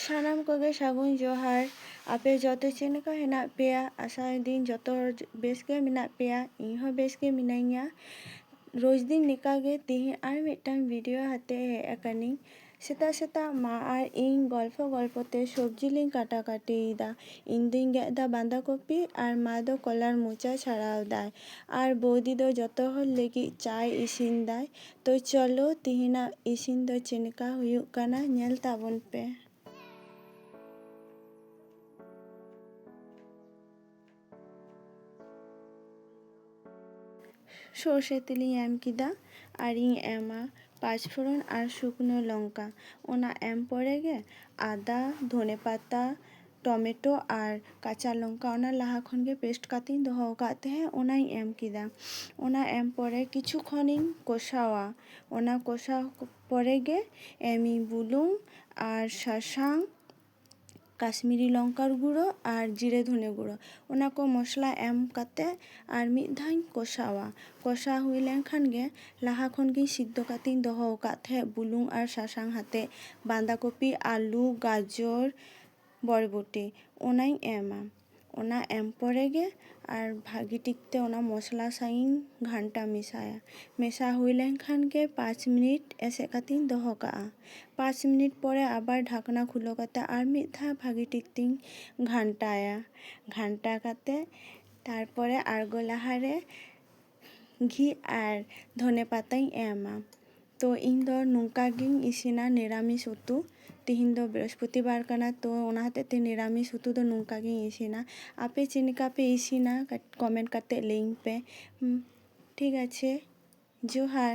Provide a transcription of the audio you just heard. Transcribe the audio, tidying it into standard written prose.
ᱥᱟᱱᱟᱢ ᱠᱚᱜᱮ ᱥᱟᱹᱜᱩᱱ ᱡᱚᱦᱟᱨ ᱟᱯᱮ ᱡᱚᱛᱚ ᱪᱮᱫ ᱞᱮᱠᱟ ᱦᱮᱱᱟᱜ ᱯᱮᱭᱟ ᱟᱥᱟᱭᱫᱟᱹᱧ ᱡᱚᱛᱚ ᱦᱚᱲ ᱵᱮᱥ ᱜᱮ ᱢᱮᱱᱟᱜ ᱯᱮᱭᱟ ᱤᱧ ᱦᱚᱸ ᱵᱮᱥ ᱜᱮ ᱢᱤᱱᱟᱹᱧᱟ ᱨᱳᱡ ᱫᱤᱱ ᱞᱮᱠᱟᱜᱮ ᱛᱤᱦᱤᱧ ᱟᱨ ᱢᱤᱫᱴᱟᱝ ᱵᱷᱤᱰᱤᱭᱳ ᱟᱛᱮ ᱦᱮᱡ ᱟᱠᱟᱱᱤᱧ ᱥᱮᱛᱟᱜ ᱥᱮᱛᱟᱜ ᱢᱟ ᱟᱨ ᱤᱧ ᱜᱚᱞᱯᱚ ᱛᱮ ᱥᱚᱵᱽᱡᱤ ᱞᱤᱧ ᱠᱟᱴᱟᱠᱟᱴᱤᱭᱮᱫᱟ ᱤᱧ ᱫᱩᱧ ᱜᱮᱫ ᱮᱫᱟ ᱵᱟᱸᱫᱷᱟ ᱠᱚᱯᱤ ᱟᱨ ᱢᱟ ᱫᱚ ᱠᱚᱞᱟর মোচা ছাড়াও দায় আর বৌদি ᱫᱚ ᱡᱚᱛᱚ ᱦᱚᱲ ᱞᱟᱹᱜᱤᱫ চাই ᱤᱥᱤᱱ ᱫᱟᱭ ᱛᱚ ᱪᱚᱞᱚ ᱛᱤᱦᱤᱧᱟᱜ ᱤᱥᱤᱱ ᱫᱚ ᱪᱮᱫ ᱞᱮᱠᱟ ᱦᱩᱭᱩᱜ ᱠᱟᱱᱟ ᱧᱮᱞ ᱛᱟᱵᱚᱱ ᱯᱮ সর্ষে তেলᱤᱧ ᱮᱢ ᱠᱮᱫᱟ ᱟᱨᱤᱧ ᱮᱢᱟ ᱯᱟᱸᱪᱯᱷᱳᱲᱚᱱ ᱟᱨ শুকনো লঙ্কা ᱚᱱᱟ ᱮᱢ ᱯᱚᱨᱮ ᱜᱮ আদা ধনে পাতা টমেটো আর কাঁচা লঙ্কা ᱚᱱᱟ ᱞᱟᱦᱟ ᱠᱷᱚᱱ ᱜᱮ পেস্ট কাটিং ᱫᱚᱦᱚ ᱟᱠᱟᱫ ᱛᱟᱦᱮᱸ ᱚᱱᱟᱧ ᱮᱢ ᱠᱮᱫᱟ ᱚᱱᱟ ᱮᱢ ᱯᱚᱨᱮ ᱠᱤᱪᱷᱩ ᱠᱷᱚᱱᱤᱧ ᱠᱚষᱟᱣᱟ ᱚᱱᱟ ᱠᱚষᱟᱣ ᱯᱚᱨᱮ ᱜᱮ ᱮᱢᱤᱧ ᱵᱩᱞᱩᱝ ᱟᱨ ᱥᱟᱥᱟᱝ কাশ্মীরি লঙ্কার গুঁড়ো আর জিরে ধনে গুঁড়ো ᱚᱱᱟ ᱠᱚ ᱢᱚᱥᱞᱟ ᱮᱢ ᱠᱟᱛᱮ ᱟᱨ ᱢᱤᱫ ᱫᱷᱟᱣᱤᱧ ᱠᱚষᱟᱣᱟ ᱠᱚষᱟᱣ ᱦᱩᱭ ᱞᱮᱱᱠᱷᱟᱱ ᱜᱮ ᱞᱟᱦᱟ ᱠᱷᱚᱱ ᱜᱤᱧ ᱥᱤদ্ধᱚ ᱠᱟᱛᱮᱧ ᱫᱚᱦᱚ ᱟᱠᱟᱫ ᱛᱟᱦᱮᱸ ᱵᱩᱞᱩᱝ ᱟᱨ ᱥᱟᱥᱟᱝ ᱟᱛᱮ ᱵᱟᱸᱫᱷᱟ ᱠᱚᱯᱤ ᱟᱞᱩ ᱜᱟᱡᱚᱨ বরবটি ᱚᱱᱟᱧ ᱮᱢᱟ ᱚᱱᱟ ᱮᱢ ᱯᱚᱨᱮ ᱜᱮ আর ভাগি ᱴᱷᱤᱠতে ᱚᱱᱟ মশলা সাইᱧ ঘান্টা মেশায়া মেশা ᱦᱩᱭ ᱞᱮᱱᱠᱷᱟᱱ ᱜᱮ 5 মিনিট এসে কাতেᱧ ᱫᱚᱦᱚ ᱠᱟᱜᱼᱟ 5 মিনিট পরে আবার ঢাকনা খুলো কাতে আর মিদ ধাᱣ ভাগি ᱴᱷᱤᱠ ᱛᱤᱧ ঘান্টায়া ঘান্টা কাতে তারপরে আᱬᱜᱚ ᱞᱟᱦᱟᱨᱮ ঘি আর ধনে পাতাᱧ ᱮᱢᱟ ᱛᱚ ᱤᱧ ᱫᱚ ᱱᱚᱝᱠᱟ ᱜᱤᱧ ᱤᱥᱤᱱᱟ ᱱᱤᱨᱟᱢᱤᱥ ᱩᱛᱩ ᱛᱤᱦᱤᱧ ᱫᱚ ᱵᱨᱤᱦᱚᱥᱯᱚᱛᱤᱵᱟᱨ ᱠᱟᱱᱟ ᱛᱚ ᱚᱱᱟ ᱦᱚᱛᱮᱡ ᱛᱮ ᱱᱤᱨᱟᱢᱤᱥ ᱩᱛᱩ ᱫᱚ ᱱᱚᱝᱠᱟ ᱜᱤᱧ ᱤᱥᱤᱱᱟ ᱟᱯᱮ ᱪᱮᱫ ᱞᱮᱠᱟ ᱯᱮ ᱤᱥᱤᱱᱟ ᱠᱚᱢᱮᱱᱴ ᱠᱟᱛᱮ ᱞᱟᱹᱭᱟᱹᱧ ᱯᱮ ᱴᱷᱤᱠ আছে ᱡᱚᱦᱟᱨ